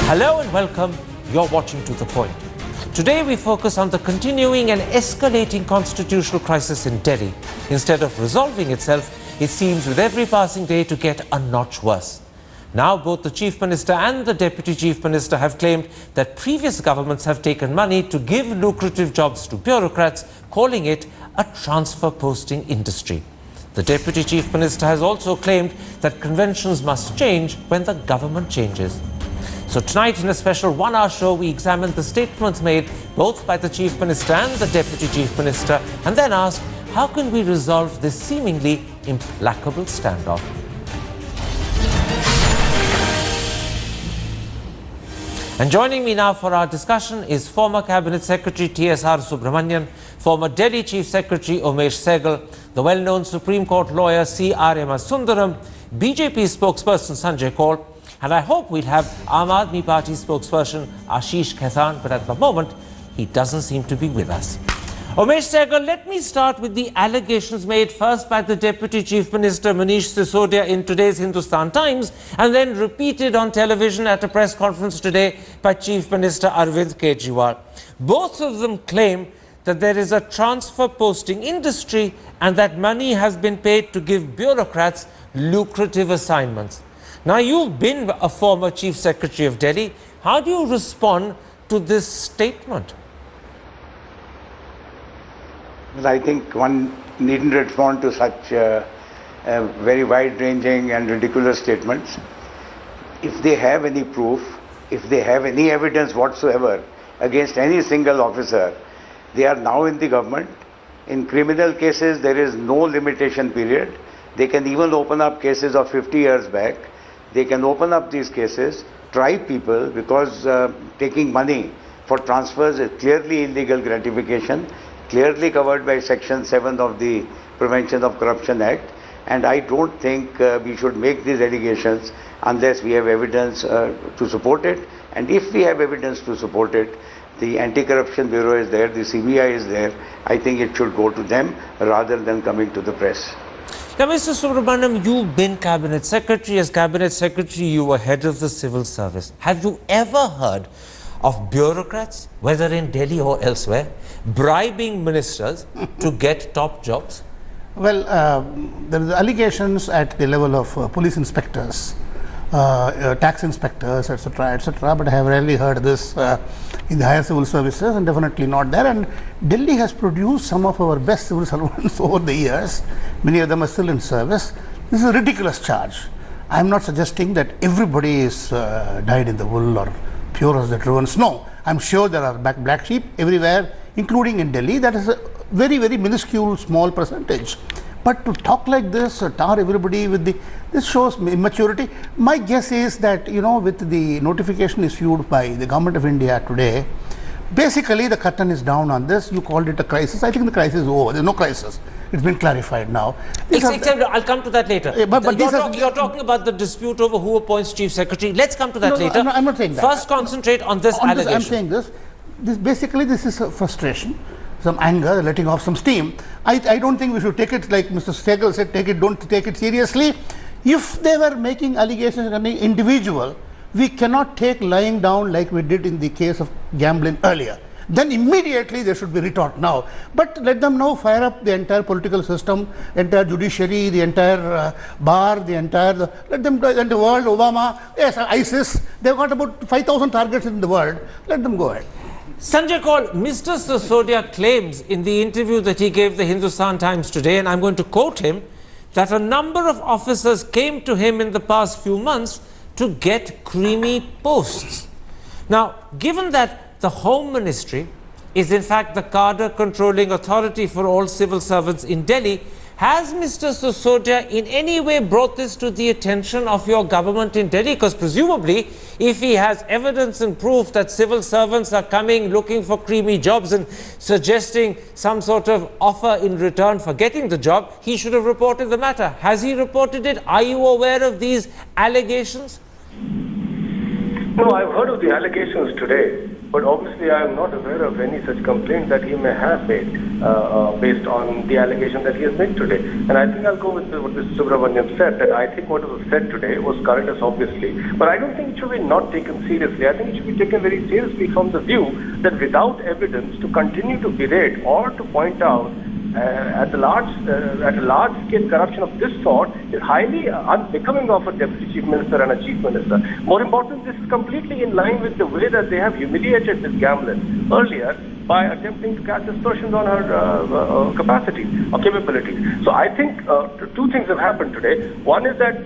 Hello and welcome. You're watching To The Point. Today we focus on the continuing and escalating constitutional crisis in Delhi. Instead of resolving itself, it seems with every passing day to get a notch worse. Now both the Chief Minister and the Deputy Chief Minister have claimed that previous governments have taken money to give lucrative jobs to bureaucrats, calling it a transfer posting industry. The Deputy Chief Minister has also claimed that conventions must change when the government changes. So tonight in a special one-hour show, we examine the statements made both by the Chief Minister and the Deputy Chief Minister, and then ask, how can we resolve this seemingly implacable standoff? And joining me now for our discussion is former Cabinet Secretary T.S.R. Subramanian, former Delhi Chief Secretary Umesh Sehgal, the well-known Supreme Court lawyer C.R.M. Sundaram, BJP spokesperson Sanjay Kaul, and I hope we'll have Aam Aadmi Party spokesperson Ashish Khaitan, but at the moment, he doesn't seem to be with us. Umesh Sehgal, let me start with the allegations made first by the Deputy Chief Minister Manish Sisodia in today's Hindustan Times, and then repeated on television at a press conference today by Chief Minister Arvind Kejriwal. Both of them claim that there is a transfer posting industry and that money has been paid to give bureaucrats lucrative assignments. Now, you've been a former Chief Secretary of Delhi. How do you respond to this statement? Well, I think one needn't respond to such very wide-ranging and ridiculous statements. If they have any proof, if they have any evidence whatsoever against any single officer, they are now in the government. In criminal cases, there is no limitation period. They can even open up cases of 50 years back. They can open up these cases, try people, because taking money for transfers is clearly illegal gratification, clearly covered by Section 7 of the Prevention of Corruption Act. And I don't think we should make these allegations unless we have evidence to support it. And if we have evidence to support it, the Anti-Corruption Bureau is there, the CBI is there. I think it should go to them rather than coming to the press. Now, Mr. Subramaniam, you've been Cabinet Secretary. As Cabinet Secretary, you were head of the civil service. Have you ever heard of bureaucrats, whether in Delhi or elsewhere, bribing ministers to get top jobs? Well, there are allegations at the level of police inspectors, tax inspectors, etc., but I have rarely heard this in the higher civil services, and definitely not there. And Delhi has produced some of our best civil servants over the years. Many of them are still in service. This is a ridiculous charge. I am not suggesting that everybody is dyed in the wool or pure as the ruins. No, I am sure there are black sheep everywhere, including in Delhi. That is a very, very minuscule, small percentage. But to talk like this, tar everybody with this shows immaturity. My guess is that, with the notification issued by the Government of India today, basically the curtain is down on this. You called it a crisis. I think the crisis is over. There's no crisis. It's been clarified now. Except I'll come to that later. You're talking about the dispute over who appoints Chief Secretary. Let's come to that later. I'm not saying that. First, concentrate on this allegation. I'm saying this. Basically, this is a frustration, some anger, letting off some steam. I don't think we should take it like Mr. Sehgal said, don't take it seriously. If they were making allegations on any individual, we cannot take lying down like we did in the case of gambling earlier. Then immediately there should be retort now. But let them now fire up the entire political system, entire judiciary, the entire bar, let them, and the world, Obama, yes, ISIS, they've got about 5,000 targets in the world. Let them go ahead. Sanjay Kaul, Mr. Sisodia claims in the interview that he gave the Hindustan Times today, and I'm going to quote him, that a number of officers came to him in the past few months to get creamy posts. Now, given that the Home Ministry is in fact the cadre controlling authority for all civil servants in Delhi, has Mr. Sisodia in any way brought this to the attention of your government in Delhi? Because presumably, if he has evidence and proof that civil servants are coming looking for creamy jobs and suggesting some sort of offer in return for getting the job, he should have reported the matter. Has he reported it? Are you aware of these allegations? No, I've heard of the allegations today. but obviously I am not aware of any such complaint that he may have made based on the allegation that he has made today. And I think I'll go with what Mr. Subramanian said, that I think what was said today was current obviously, but I don't think it should be not taken seriously. I think it should be taken very seriously from the view that without evidence to continue to berate or to point out at a large scale corruption of this sort is highly unbecoming of a deputy chief minister and a chief minister. More important, this is completely in line with the way that they have humiliated Ms. Gamlin earlier by attempting to cast aspersions on her capacity or capabilities. So I think two things have happened today. One is that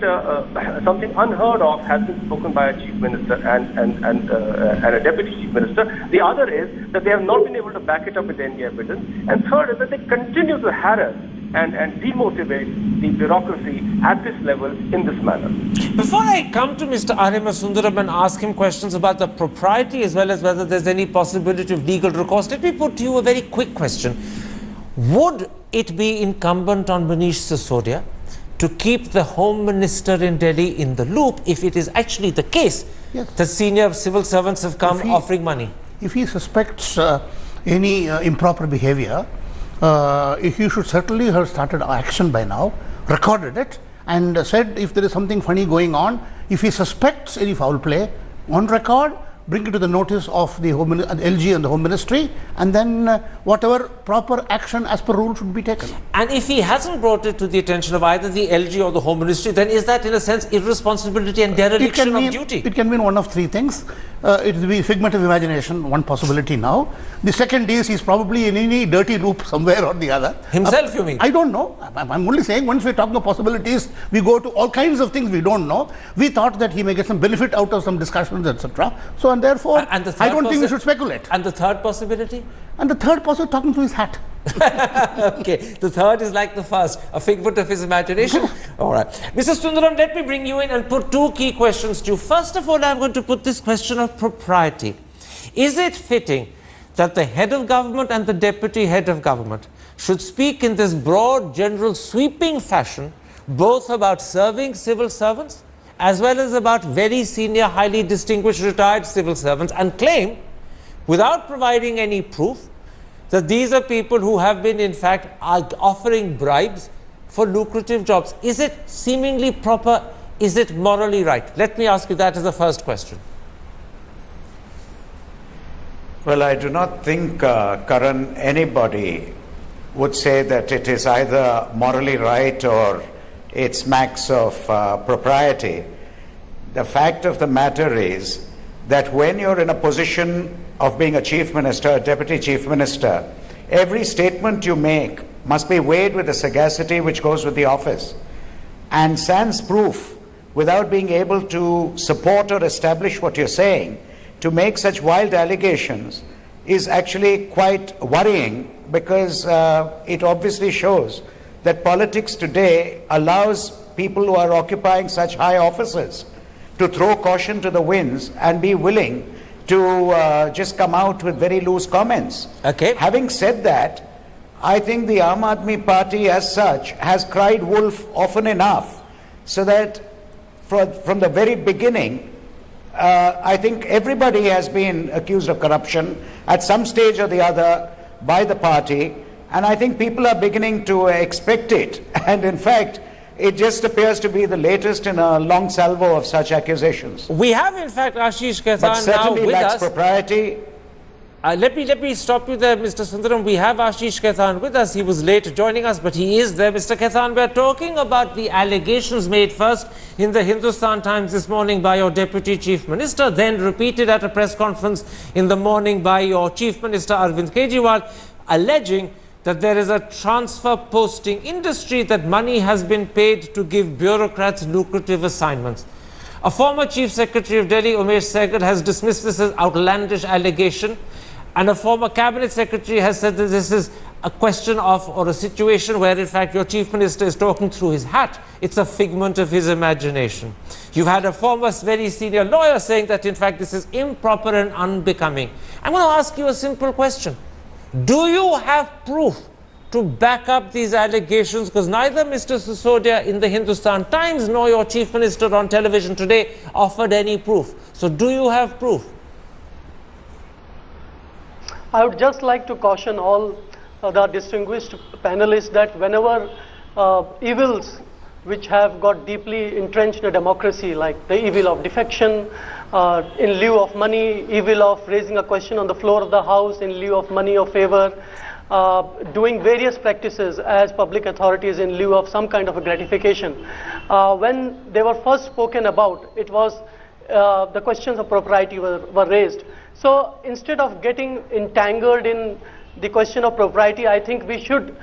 something unheard of has been spoken by a chief minister and a deputy chief minister. The other is that they have not been able to back it up with any evidence. And third is that they continue to harass and demotivate the bureaucracy at this level in this manner. Before I come to Mr. Arima Sundaram and ask him questions about the propriety as well as whether there's any possibility of legal recourse, let me put to you a very quick question. Would it be incumbent on Manish Sisodia to keep the Home Minister in Delhi in the loop if it is actually the case that senior civil servants have come offering money? If he suspects any improper behavior, he should certainly have started action by now, recorded it, and said if there is something funny going on, if he suspects any foul play, on record, bring it to the notice of the LG and the Home Ministry, and then whatever proper action as per rule should be taken. And if he hasn't brought it to the attention of either the LG or the Home Ministry, then is that in a sense irresponsibility and dereliction of duty? It can mean one of three things. It will be figment of imagination, one possibility now. The second is he's probably in any dirty loop somewhere or the other. Himself, you mean? I don't know. I'm only saying once we're talking of possibilities, we go to all kinds of things we don't know. We thought that he may get some benefit out of some discussions, etc. So, and therefore, I don't think we should speculate. And the third possibility? And the third possibility, talking through his hat. Okay, the third is like the first, a figment of his imagination. All right. Mr. Sundaram, let me bring you in and put two key questions to you. First of all, I'm going to put this question of propriety. Is it fitting that the head of government and the deputy head of government should speak in this broad, general, sweeping fashion, both about serving civil servants as well as about very senior, highly distinguished retired civil servants, and claim, without providing any proof, that these are people who have been in fact offering bribes for lucrative jobs? Is it seemingly proper? Is it morally right? Let me ask you that as the first question. Well, I do not think, Karan, anybody would say that it is either morally right or it smacks of propriety. The fact of the matter is that when you're in a position of being a chief minister, a deputy chief minister, every statement you make must be weighed with the sagacity which goes with the office. And sans proof, without being able to support or establish what you're saying, to make such wild allegations is actually quite worrying, because it obviously shows that politics today allows people who are occupying such high offices to throw caution to the winds and be willing to just come out with very loose comments. Okay. Having said that, I think the Aam Aadmi Party as such has cried wolf often enough, so that from the very beginning, I think everybody has been accused of corruption at some stage or the other by the party, and I think people are beginning to expect it. And in fact, it just appears to be the latest in a long salvo of such accusations. We have in fact Ashish Khaitan But certainly now with lacks us. propriety. Let me stop you there, Mr. Sundaram. We have Ashish Khaitan with us. He was late joining us, but he is there. Mr. Khaitan, we're talking about the allegations made first in the Hindustan Times this morning by your Deputy Chief Minister, then repeated at a press conference in the morning by your Chief Minister Arvind Kejriwal, alleging that there is a transfer posting industry, that money has been paid to give bureaucrats lucrative assignments. A former Chief Secretary of Delhi, Umesh Sehgal, has dismissed this as outlandish allegation, and a former Cabinet Secretary has said that this is a question of, or a situation where in fact your Chief Minister is talking through his hat. It's a figment of his imagination. You've had a former very senior lawyer saying that in fact this is improper and unbecoming. I'm going to ask you a simple question. Do you have proof to back up these allegations? Because neither Mr. Sisodia in the Hindustan Times nor your Chief Minister on television today offered any proof. So do you have proof? I would just like to caution all the distinguished panelists that whenever evils which have got deeply entrenched in a democracy, like the evil of defection in lieu of money, evil of raising a question on the floor of the House in lieu of money or favor, doing various practices as public authorities in lieu of some kind of a gratification. When they were first spoken about, it was the questions of propriety were raised. So instead of getting entangled in the question of propriety, I think we should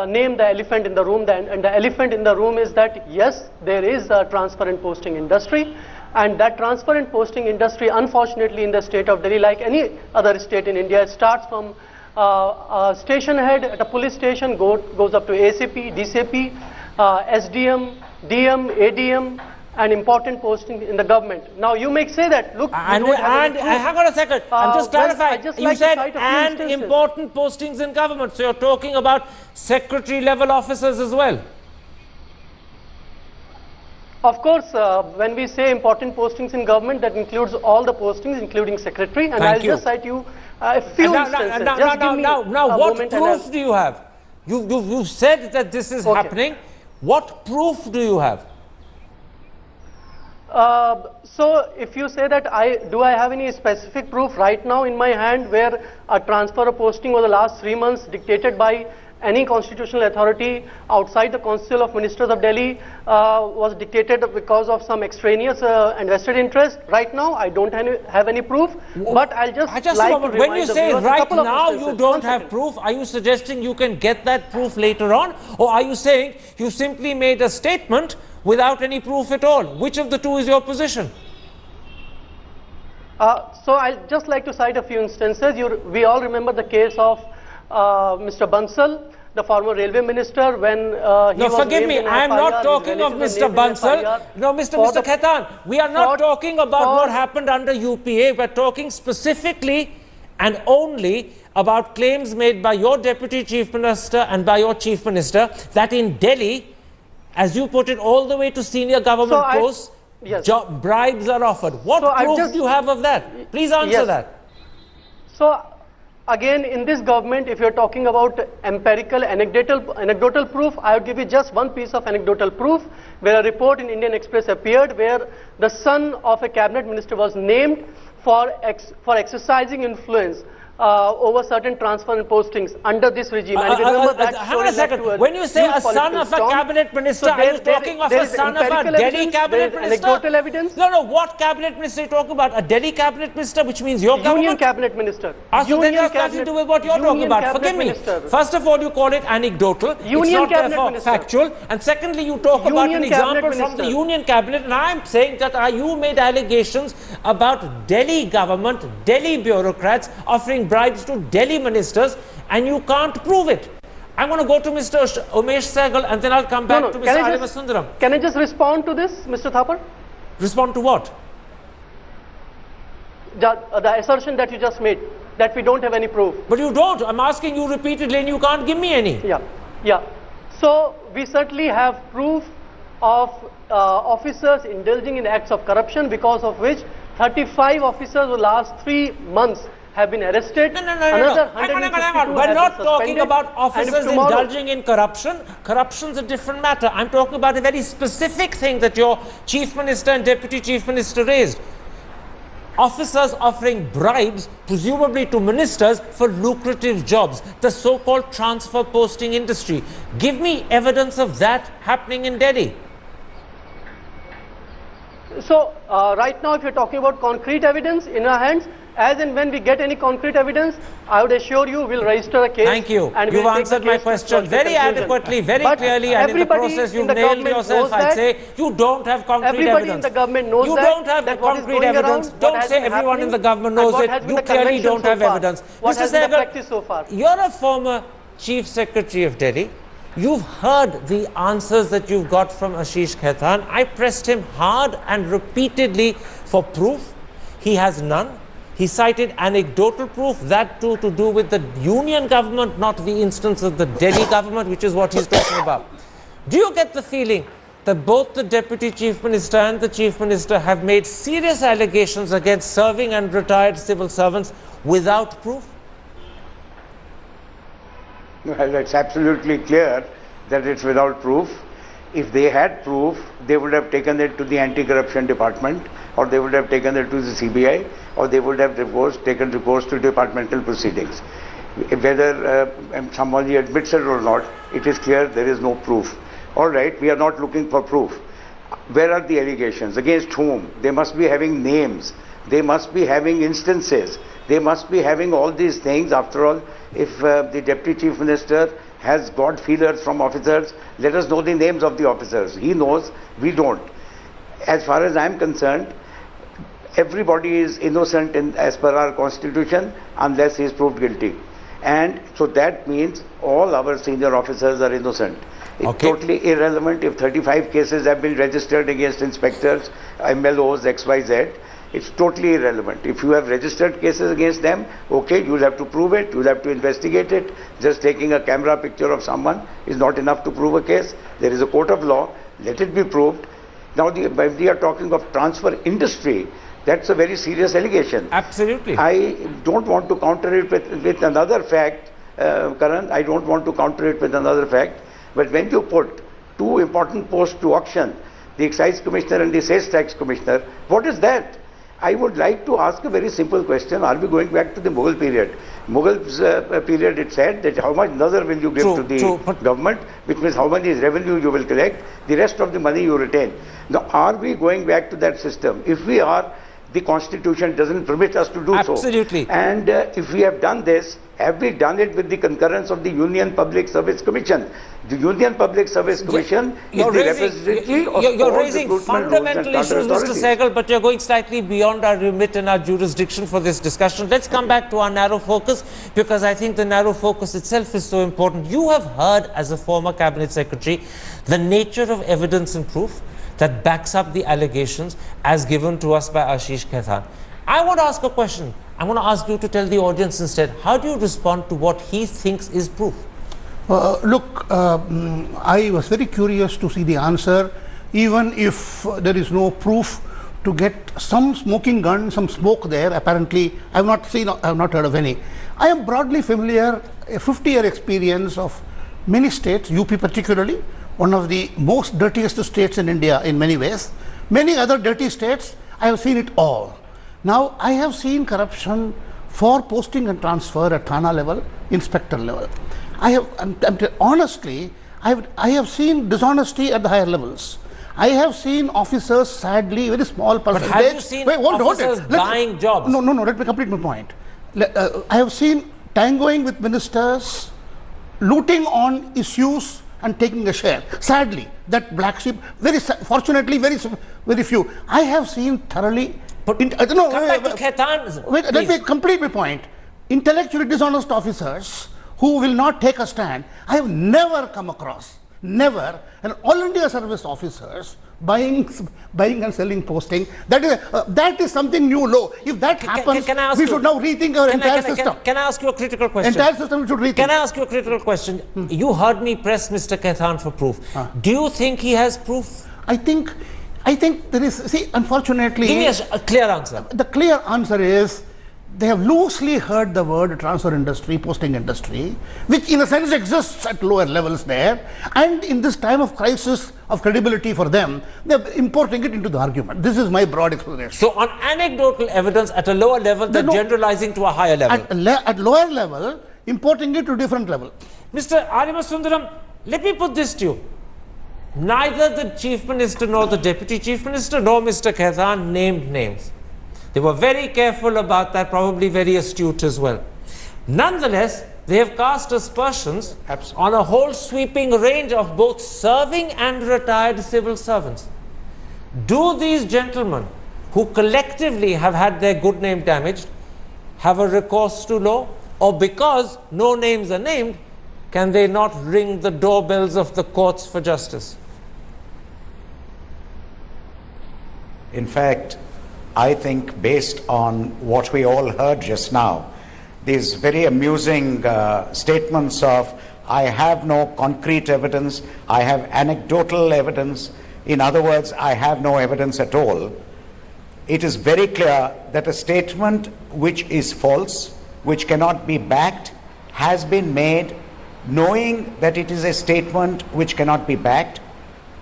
name the elephant in the room. And the elephant in the room is that yes, there is a transparent posting industry, and that transparent posting industry, unfortunately, in the state of Delhi, like any other state in India, it starts from a station head at a police station, goes up to ACP, DCP, SDM, DM, ADM, and important posting in the government. Now you may say that, look, hang on a second, I'm just clarifying. You said and important postings in government, so you're talking about secretary level officers as well. Of course, when we say important postings in government, that includes all the postings, including secretary. And I'll just cite you a few instances. Now, what proof do you have? You've said that this is happening. What proof do you have? So if you say that do I have any specific proof right now in my hand where a transfer of posting over the last 3 months dictated by any constitutional authority outside the Council of Ministers of Delhi was dictated because of some extraneous and vested interest? Right now, I don't have any proof, but I'll just like to remind when you say right now you don't have second. proof, are you suggesting you can get that proof later on? Or are you saying you simply made a statement without any proof at all? Which of the two is your position? So I'll just like to cite a few instances. We all remember the case of Mr. Bansal, the former railway minister, when he was forgive me, I am not talking of Mr. Bansal. No, Mr. Khaitan, we are not talking about what happened under UPA. We are talking specifically and only about claims made by your deputy chief minister and by your chief minister that in Delhi, as you put it, all the way to senior government posts, bribes are offered. What proof do you have of that? Please answer that. So again, in this government, if you're talking about empirical, anecdotal proof, I would give you just one piece of anecdotal proof, where a report in Indian Express appeared where the son of a cabinet minister was named for exercising influence over certain transfer and postings under this regime. And if you remember that hang on a second. When you say a son of a cabinet minister, are you talking of a son of a Delhi cabinet minister? Anecdotal evidence? No. What cabinet minister are you talking about? A Delhi cabinet minister, which means your government? Union cabinet minister. So then it has nothing to do with what you're talking about. Forgive me. First of all, you call it anecdotal. Union it's not therefore factual. And secondly, you talk about an example from the Union cabinet. And I'm saying that you made allegations about Delhi government, Delhi bureaucrats offering bribes to Delhi ministers, and you can't prove it. I'm going to go to Mr. Umesh Sehgal and then I'll come back to Mr. Arvind Sundaram. Can I just respond to this, Mr. Thapar? Respond to what? The assertion that you just made, that we don't have any proof. But you don't. I'm asking you repeatedly and you can't give me any. Yeah. So we certainly have proof of officers indulging in acts of corruption, because of which 35 officers in the last 3 months have been arrested. No. Hang on. We're not talking about officers indulging in corruption. Corruption's a different matter. I'm talking about a very specific thing that your chief minister and deputy chief minister raised. Officers offering bribes, presumably to ministers, for lucrative jobs, the so-called transfer posting industry. Give me evidence of that happening in Delhi. So, right now, if you're talking about concrete evidence in our hands, as and when we get any concrete evidence, I would assure you we'll register a case. Thank you. And You've answered my question very adequately, very clearly, and in the process you've nailed yourself. I'd say you don't have concrete evidence. Everybody in the government knows you don't have the concrete evidence. Don't say everyone in the government knows it. You clearly don't have evidence. What has been the practice so far? You're a former Chief Secretary of Delhi. You've heard the answers that you've got from Ashish Khaitan. I pressed him hard and repeatedly for proof. He has none. He cited anecdotal proof, that too to do with the union government, not the instance of the Delhi government, which is what he's talking about. Do you get the feeling that both the Deputy Chief Minister and the Chief Minister have made serious allegations against serving and retired civil servants without proof? Well, it's absolutely clear that it's without proof. If they had proof, they would have taken it to the anti-corruption department, or they would have taken it to the CBI, or they would have taken recourse to departmental proceedings. Whether somebody admits it or not, it is clear there is no proof. All right, we are not looking for proof. Where are the allegations? Against whom? They must be having names. They must be having instances. They must be having all these things. After all, if the Deputy Chief Minister has got feelers from officers, let us know the names of the officers. He knows, we don't. As far as I am concerned, everybody is innocent as per our constitution unless he is proved guilty. And so that means all our senior officers are innocent. It's totally irrelevant if 35 cases have been registered against inspectors, MLOs, XYZ. It's totally irrelevant. If you have registered cases against them, okay, you'll have to prove it, you'll have to investigate it. Just taking a camera picture of someone is not enough to prove a case. There is a court of law, let it be proved. Now, if we are talking of transfer industry, that's a very serious allegation. Absolutely. I don't want to counter it with another fact, Karan, I don't want to counter it with another fact, but when you put two important posts to auction, the Excise Commissioner and the Sales Tax Commissioner, what is that? I would like to ask a very simple question. Are we going back to the Mughal period? Mughals period, it said that how much nazar will you give to the government, which means how much is revenue you will collect, the rest of the money you retain. Now, are we going back to that system? If we are, the Constitution doesn't permit us to do so. Absolutely. And if we have done this, have we done it with the concurrence of the Union Public Service Commission? The Union Public Service Commission is the representative of you're all raising recruitment fundamental rules and issues, charter Mr. authorities. Sehgal, but you're going slightly beyond our remit and our jurisdiction for this discussion. Let's come back to our narrow focus, because I think the narrow focus itself is so important. You have heard, as a former Cabinet Secretary, the nature of evidence and proof that backs up the allegations as given to us by Ashish Khaitan. I want to ask a question. I want to ask you to tell the audience instead, how do you respond to what he thinks is proof? Look, I was very curious to see the answer, even if there is no proof, to get some smoking gun, some smoke there. Apparently, I have not seen, I have not heard of any. I am broadly familiar, a 50-year experience of many states, UP particularly, one of the most dirtiest states in India in many ways. Many other dirty states, I have seen it all. Now, I have seen corruption for posting and transfer at Thana level, inspector level. Honestly, I have seen dishonesty at the higher levels. I have seen officers, sadly, very small percentage. But have you seen officers buying jobs? No, let me complete my point. I have seen tangoing with ministers, looting on issues and taking a share. Sadly, that black sheep, fortunately, very few. I have seen thoroughly. Come back to Khaitan. Let me complete my point. Intellectually dishonest officers who will not take a stand, I have never come across, never, an All India Service officers buying and selling posting. That is something new law. If that happens, we should now rethink our entire system. Can I ask you a critical question? Entire system we should rethink. Can I ask you a critical question? You heard me press Mr. Khaitan for proof. Do you think he has proof? I think there is, see, unfortunately... Give me a clear answer. The clear answer is, they have loosely heard the word transfer industry, posting industry, which in a sense exists at lower levels there, and in this time of crisis of credibility for them, they are importing it into the argument. This is my broad explanation. So on anecdotal evidence at a lower level, they're generalizing to a higher level. At lower level, importing it to different level. Mr. Sundaram, let me put this to you. Neither the Chief Minister nor the Deputy Chief Minister nor Mr. Khaitan named names. They were very careful about that, probably very astute as well. Nonetheless, they have cast aspersions on a whole sweeping range of both serving and retired civil servants. Do these gentlemen, who collectively have had their good name damaged, have a recourse to law? Or because no names are named, can they not ring the doorbells of the courts for justice? In fact, I think based on what we all heard just now, these very amusing statements of, I have no concrete evidence, I have anecdotal evidence, in other words, I have no evidence at all. It is very clear that a statement which is false, which cannot be backed, has been made knowing that it is a statement which cannot be backed.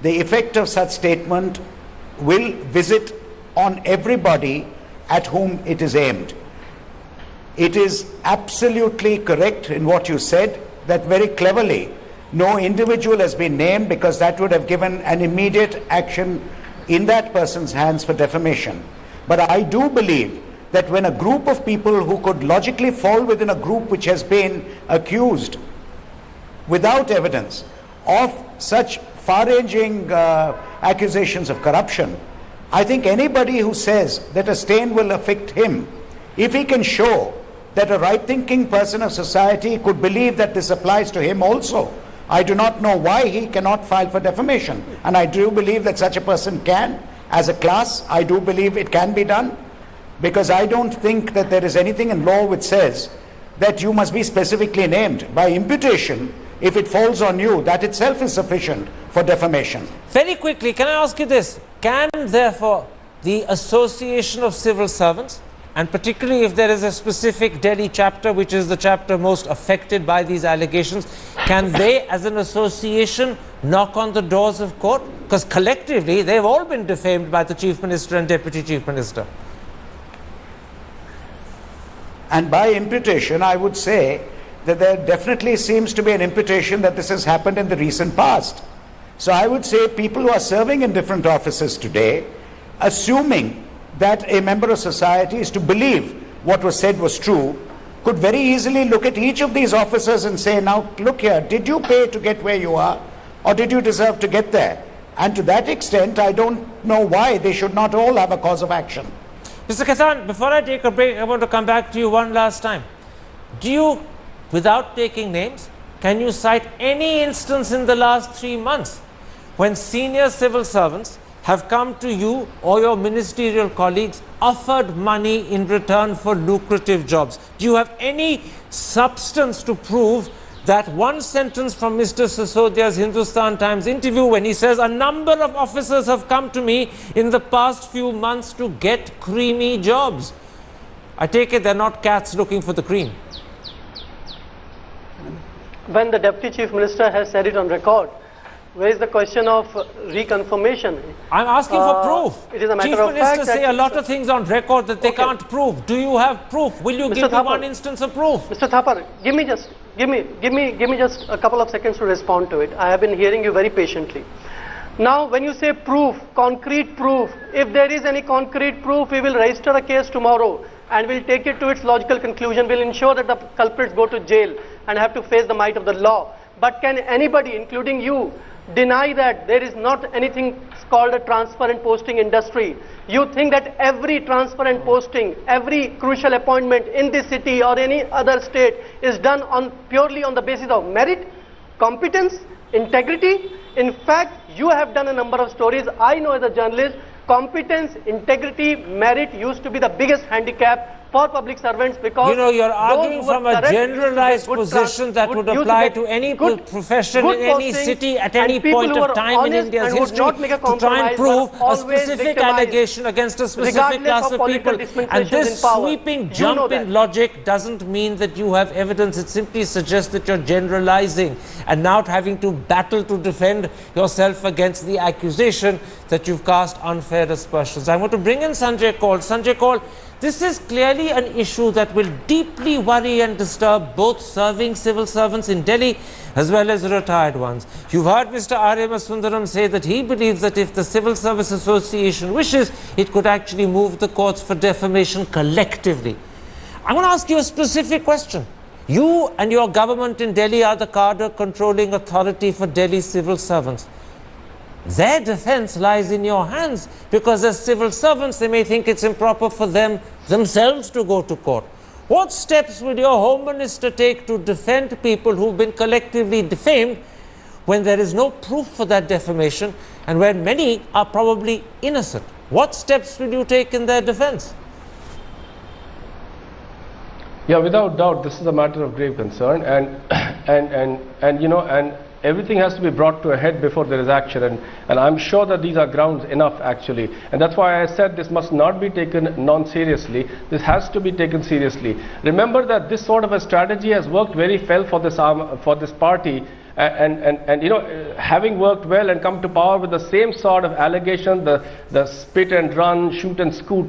The effect of such statement will visit on everybody at whom it is aimed. It is absolutely correct in what you said that very cleverly no individual has been named, because that would have given an immediate action in that person's hands for defamation. But I do believe that when a group of people who could logically fall within a group which has been accused without evidence of such far-ranging accusations of corruption, I think anybody who says that a stain will affect him, if he can show that a right-thinking person of society could believe that this applies to him also, I do not know why he cannot file for defamation. And I do believe that such a person can. As a class, I do believe it can be done, because I don't think that there is anything in law which says that you must be specifically named. By imputation, if it falls on you, that itself is sufficient for defamation. Very quickly, can I ask you this? Can, therefore, the Association of Civil Servants, and particularly if there is a specific Delhi chapter, which is the chapter most affected by these allegations, can they, as an association, knock on the doors of court? Because collectively, they've all been defamed by the Chief Minister and Deputy Chief Minister. And by imputation, I would say that there definitely seems to be an imputation that this has happened in the recent past. So I would say people who are serving in different offices today, assuming that a member of society is to believe what was said was true, could very easily look at each of these officers and say, now look here, did you pay to get where you are, or did you deserve to get there? And to that extent, I don't know why they should not all have a cause of action. Mr. Khattan, before I take a break, I want to come back to you one last time. Do you, without taking names, can you cite any instance in the last 3 months when senior civil servants have come to you or your ministerial colleagues, offered money in return for lucrative jobs? Do you have any substance to prove that one sentence from Mr. Sisodia's Hindustan Times interview, when he says a number of officers have come to me in the past few months to get creamy jobs? I take it they're not cats looking for the cream. When the Deputy Chief Minister has said it on record, where is the question of reconfirmation? I'm asking for proof. It is a matter Chief of fact Minister say a lot of things on record that they can't prove. Do you have proof? Will you give me one instance of proof? Mr. Thapar, give me just a couple of seconds to respond to it. I have been hearing you very patiently. Now, when you say proof, concrete proof, if there is any concrete proof, we will register a case tomorrow and we'll take it to its logical conclusion. We'll ensure that the culprits go to jail and have to face the might of the law. But can anybody, including you, deny that there is not anything called a transfer and posting industry? You think that every transfer and posting, every crucial appointment in this city or any other state is done purely on the basis of merit, competence, integrity? In fact, you have done a number of stories. I know as a journalist, competence, integrity, merit used to be the biggest handicap for public servants, because you're arguing from a generalized position that would apply to any profession in any city at any point of time in India's history, to try and prove a specific allegation against a specific class of people. And this sweeping jump in logic doesn't mean that you have evidence. It simply suggests that you're generalizing and not having to battle to defend yourself against the accusation that you've cast unfair aspersions. I want to bring in Sanjay Kaul. Sanjay Kaul, this is clearly an issue that will deeply worry and disturb both serving civil servants in Delhi as well as retired ones. You've heard Mr. R.M. Sundaram say that he believes that if the Civil Service Association wishes, it could actually move the courts for defamation collectively. I want to ask you a specific question. You and your government in Delhi are the cadre controlling authority for Delhi civil servants. Their defense lies in your hands, because as civil servants, they may think it's improper for them themselves to go to court. What steps will your Home Minister take to defend people who've been collectively defamed when there is no proof for that defamation and when many are probably innocent? What steps will you take in their defense? Yeah, without doubt, this is a matter of grave concern, and everything has to be brought to a head before there is action, and I'm sure that these are grounds enough actually, and that's why I said this must not be taken non-seriously. This has to be taken seriously. Remember that this sort of a strategy has worked very well for this party. And you know, having worked well and come to power with the same sort of allegation, the spit and run, shoot and scoot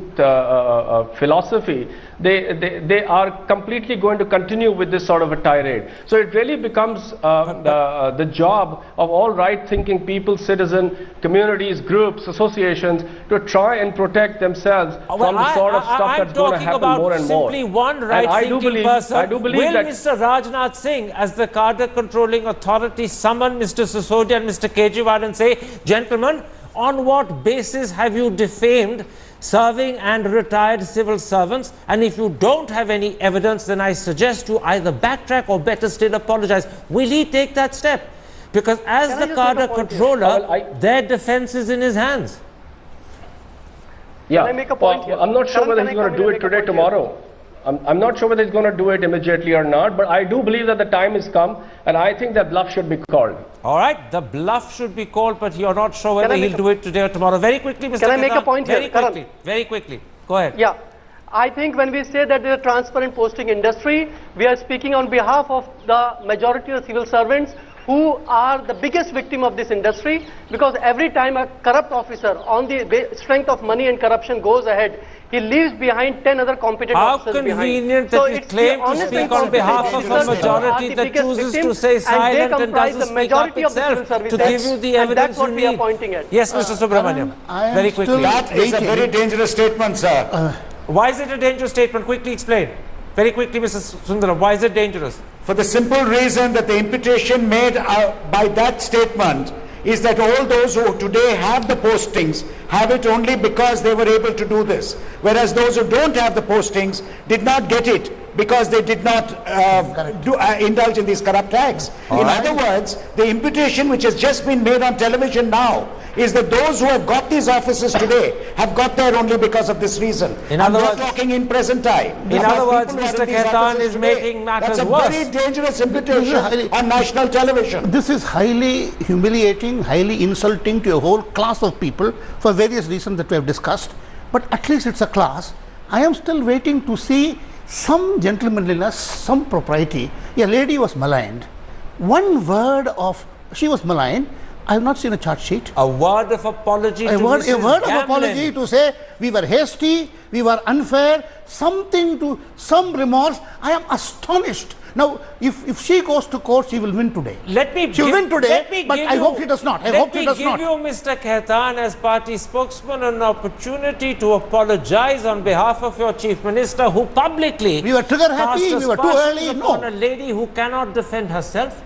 philosophy, they are completely going to continue with this sort of a tirade. So it really becomes the job of all right-thinking people, citizens, communities, groups, associations to try and protect themselves from the sort of stuff that's going to happen more and more. Simply one right-thinking person. I do believe will that Mr. Rajnath Singh, as the cadre-controlling authority, summon Mr. Sisodia and Mr. Kejriwal and say, gentlemen, on what basis have you defamed serving and retired civil servants? And if you don't have any evidence, then I suggest you either backtrack or better still apologize. Will he take that step? Because as the cadre controller, their defense is in his hands. Yeah, Can I make a point here? I'm not sure Karan, whether can he's I going to come do in it and make a today, point here? tomorrow. I'm not sure whether he's going to do it immediately or not, but I do believe that the time has come, and I think that bluff should be called. All right, the bluff should be called, but you're not sure whether he'll do it today or tomorrow. Very quickly, Mr. Can I make a Kaitan, point here, Very Karan? quickly, very quickly. Go ahead. Yeah, I think when we say that there is a transparent posting industry, we are speaking on behalf of the majority of civil servants who are the biggest victim of this industry, because every time a corrupt officer on the strength of money and corruption goes ahead, he leaves behind 10 other competent How officers convenient behind. that you it's claim the to honest speak and on behalf of a transparent majority are the that biggest chooses to victims, stay silent and comprise doesn't the speak up majority of the civil itself to service give you the and evidence that's what you we are need. pointing at. Yes, Mr. Subramaniam. I am Very quickly. still- That is a very dangerous statement, sir. Why is it a dangerous statement? Quickly explain. Very quickly, Mr. Sundaram. Why is it dangerous? For the simple reason that the imputation made by that statement is that all those who today have the postings have it only because they were able to do this, whereas those who don't have the postings did not get it because they did not indulge in these corrupt acts. In other words, the imputation which has just been made on television now is that those who have got these offices today have got there only because of this reason. In I'm other not words- talking in present time. In About other words, people who are Mr. in these Kaitan offices is today. making matters That's a worse. very dangerous imputation on national television. This is highly humiliating, highly insulting to a whole class of people for various reasons that we have discussed. But at least it's a class. I am still waiting to see some gentlemanliness, some propriety. A lady was maligned. One word of, she was maligned. I have not seen a charge sheet. A word of apology A to word, Mrs. a word of Gamlin. apology to say we were hasty, we were unfair, something to, some remorse. I am astonished. Now, if she goes to court, she will win today. She will win today, but I hope she does not. I hope she does not. Let me give you, Mr. Kaitan, as party spokesman, an opportunity to apologize on behalf of your chief minister, who publicly We were trigger happy, cast we were too aspersions early. upon No. a lady who cannot defend herself.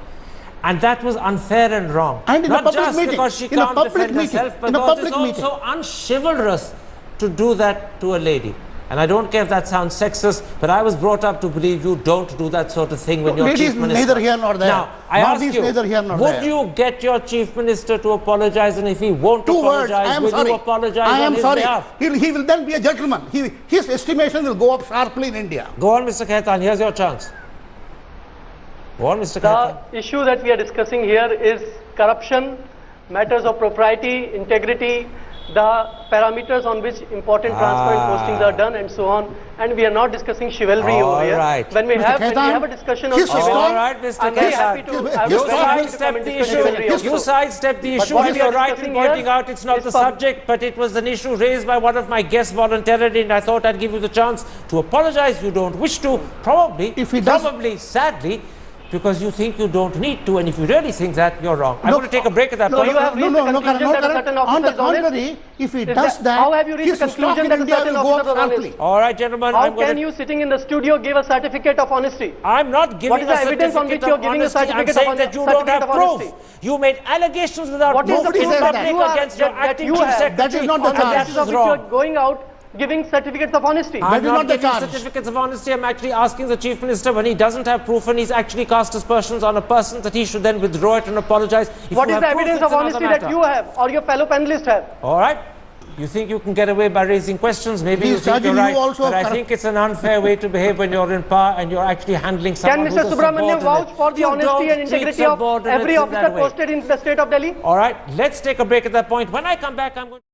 And that was unfair and wrong. And in a Not public just meeting, because she in a can't public defend meeting, herself, in a because it's public also unchivalrous to do that to a lady. And I don't care if that sounds sexist, but I was brought up to believe you don't do that sort of thing when you're Ladies, chief minister. neither here nor there. Now, I ask Ladies, you, neither here nor would there. you get your chief minister to apologize? And if he won't Two words, apologize, I am will sorry. you apologize I on am his sorry. behalf? He will then be a gentleman. His estimation will go up sharply in India. Go on, Mr. Kaitan. Here's your chance. Go on, Mr. Kaitan. The issue that we are discussing here is corruption, matters of propriety, integrity, the parameters on which important transparent postings are done, and so on. And we are not discussing chivalry All over here. right. When we Mr. have Kaitan, a discussion on his system- All right, Mr. I'm very happy Kaitan. to. I You would very happy to come sidestepped and the discuss issue. chivalry also. You sidestepped the But issue. what And we are you're right in discussing pointing here out it's not is the pub- subject, but it was an issue raised by one of my guests voluntarily, and I thought I'd give you the chance to apologize. You don't wish to, probably, If he does- sadly, because you think you don't need to, and if you really think that, you're wrong. I'm going to take a break at that point. you have reached the conclusion that a certain On officer the is honest? contrary, if he Is does that- that, how have you reached his the stock conclusion in that a India certain will go up officer was honest? sharply. All right, gentlemen, How I'm going can to... you, sitting in the studio, give a certificate of honesty? I'm not giving What is the a evidence on which certificate you're of giving a honesty. I'm certificate saying of that you don't have certificate of proof. honesty? You made allegations without What is proof the in proof that public you have- against your that acting you chief have? secretary. That is not the On the charge. basis of which you are going out giving certificates of honesty? I'm That is not not the giving charge. certificates of honesty. I'm actually asking the chief minister, when he doesn't have proof and he's actually cast aspersions on a person, that he should then withdraw it and apologize. If What you is the have proof, evidence it's of another honesty that matter. you have or your fellow panelists have? All right. You think you can get away by raising questions? Maybe He's you think you're charging you right, also but I of think it's an unfair way to behave when you're in power and you're actually handling someone Can Mr. who's a Subramaniam subordinate. vouch for the You honesty don't and treat integrity of subordinates every in officer that way. posted in the state of Delhi? All right, let's take a break at that point. When I come back, I'm going to